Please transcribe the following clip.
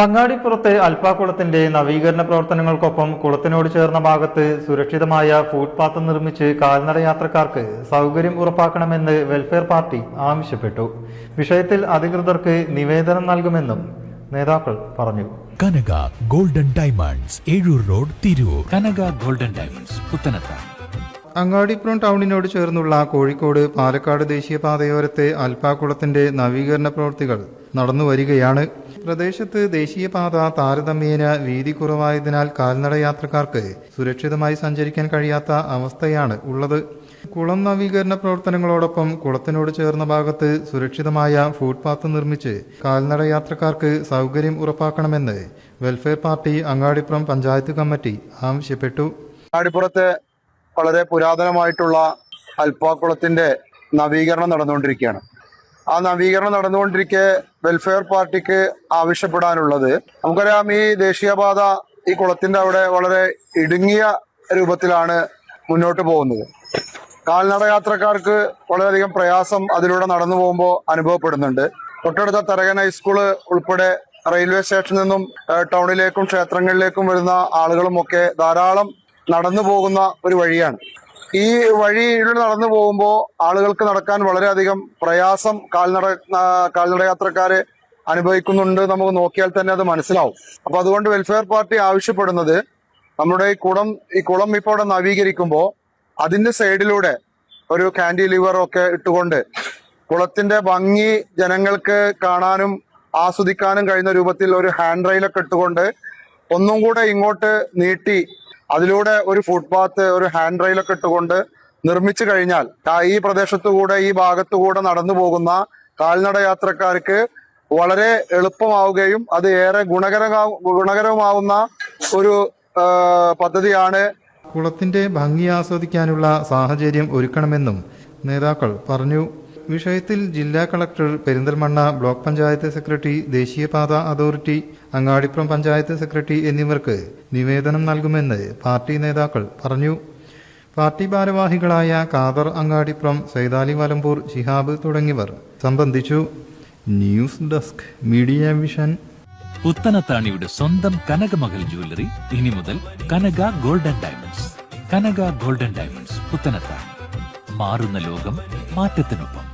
അങ്ങാടിപ്പുറത്തെ അൽപ്പാക്കുളത്തിന്റെ നവീകരണ പ്രവർത്തനങ്ങൾക്കൊപ്പം കുളത്തിനോട് ചേർന്ന ഭാഗത്ത് സുരക്ഷിതമായ ഫുട്പാത്ത് നിർമ്മിച്ച് കാൽനട യാത്രക്കാർക്ക് സൗകര്യം ഉറപ്പാക്കണമെന്ന് വെൽഫെയർ പാർട്ടി ആവശ്യപ്പെട്ടു. വിഷയത്തിൽ അധികൃതർക്ക് നിവേദനം നൽകുമെന്നും നേതാക്കൾ പറഞ്ഞു. Kanaka golden diamonds, Ezhur road, Tirur. Kanaka golden diamonds, Puthanathani. Angadipuram ടൗണിനോട് ചേർന്നുള്ള കോഴിക്കോട് പാലക്കാട് ദേശീയപാതയോരത്തെ അൽപ്പാക്കുളത്തിന്റെ നവീകരണ പ്രവൃത്തികൾ നടന്നുവരികയാണ്. പ്രദേശത്ത് ദേശീയപാത താരതമ്യേന വീതി കുറവായതിനാൽ കാൽനട യാത്രക്കാർക്ക് സുരക്ഷിതമായി സഞ്ചരിക്കാൻ കഴിയാത്ത അവസ്ഥയാണ് ഉള്ളത്. കുളം നവീകരണ പ്രവർത്തനങ്ങളോടൊപ്പം കുളത്തിനോട് ചേർന്ന ഭാഗത്ത് സുരക്ഷിതമായ ഫുട്പാത്ത് നിർമ്മിച്ച് കാൽനട യാത്രക്കാർക്ക് സൗകര്യം ഉറപ്പാക്കണമെന്ന് Welfare Party Angadippuram panchayat committee ആവശ്യപ്പെട്ടു. അങ്ങാടിപ്പുറത്ത് വളരെ പുരാതനമായിട്ടുള്ള അൽപ്പാക്കുളത്തിന്റെ നവീകരണം നടന്നുകൊണ്ടിരിക്കുകയാണ്. ആ നവീകരണം നടന്നുകൊണ്ടിരിക്കെ വെൽഫെയർ പാർട്ടിക്ക് ആവശ്യപ്പെടാനുള്ളത്, നമുക്കറിയാം, ഈ ദേശീയപാത ഈ കുളത്തിന്റെ അവിടെ വളരെ ഇടുങ്ങിയ രൂപത്തിലാണ് മുന്നോട്ട് പോകുന്നത്. കാൽനട യാത്രക്കാർക്ക് വളരെയധികം പ്രയാസം അതിലൂടെ നടന്നു പോകുമ്പോൾ അനുഭവപ്പെടുന്നുണ്ട്. തൊട്ടടുത്ത തരകൻ ഹൈസ്കൂള് ഉൾപ്പെടെ റെയിൽവേ സ്റ്റേഷനിൽ നിന്നും ടൗണിലേക്കും ക്ഷേത്രങ്ങളിലേക്കും വരുന്ന ആളുകളും ഒക്കെ ധാരാളം നടന്നു പോകുന്ന ഒരു വഴിയാണ്. ഈ വഴിയിലൂടെ നടന്നു പോകുമ്പോൾ ആളുകൾക്ക് നടക്കാൻ വളരെയധികം പ്രയാസം കാൽനട യാത്രക്കാര് അനുഭവിക്കുന്നുണ്ട്. നമുക്ക് നോക്കിയാൽ തന്നെ അത് മനസ്സിലാവും. അപ്പൊ അതുകൊണ്ട് വെൽഫെയർ പാർട്ടി ആവശ്യപ്പെടുന്നത്, നമ്മുടെ ഈ കുളം ഇപ്പോൾ ഇവിടെ നവീകരിക്കുമ്പോൾ അതിന്റെ സൈഡിലൂടെ ഒരു കാന്റിലിവർ ഒക്കെ ഇട്ടുകൊണ്ട് കുളത്തിന്റെ ഭംഗി ജനങ്ങൾക്ക് കാണാനും ആസ്വദിക്കാനും കഴിയുന്ന രൂപത്തിൽ ഒരു ഹാൻഡ് റെയിലൊക്കെ ഇട്ടുകൊണ്ട് ഒന്നും കൂടെ ഇങ്ങോട്ട് നീട്ടി അതിലൂടെ ഒരു ഫുട്പാത്ത്, ഒരു ഹാൻഡ് റെയിലൊക്കെ ഇട്ടുകൊണ്ട് നിർമ്മിച്ചു കഴിഞ്ഞാൽ ഈ പ്രദേശത്തുകൂടെ, ഈ ഭാഗത്തുകൂടെ നടന്നു പോകുന്ന കാൽനട യാത്രക്കാർക്ക് വളരെ എളുപ്പമാവുകയും അത് ഏറെ ഗുണകരമാവുന്ന ഒരു പദ്ധതിയാണ്. കുളത്തിന്റെ ഭംഗി ആസ്വദിക്കാനുള്ള സാഹചര്യം ഒരുക്കണമെന്നും നേതാക്കൾ പറഞ്ഞു. വിഷയത്തിൽ ജില്ലാ collector, Perinthalmanna block panchayat secretary, ദേശീയപാത അതോറിറ്റി, അങ്ങാടിപ്പുറം പഞ്ചായത്ത് സെക്രട്ടറി എന്നിവർക്ക് നിവേദനം നൽകുമെന്ന് പാർട്ടി നേതാക്കൾ പറഞ്ഞു. പാർട്ടി ഭാരവാഹികളായ ഖാദർ അങ്ങാടിപ്പുറം, സൈദാലി വലമ്പൂർ, ശിഹാബ് തുടങ്ങിയവർ സംബന്ധിച്ചു. News desk, media vision. പുത്തനത്താണിയുടെ സ്വന്തം കനകമകൽ ജ്വല്ലറി ഇനി മുതൽ Kanaka golden diamonds. Kanaka golden diamonds, Puthanathani. മാറുന്ന ലോകം, മാറ്റത്തിനൊപ്പം.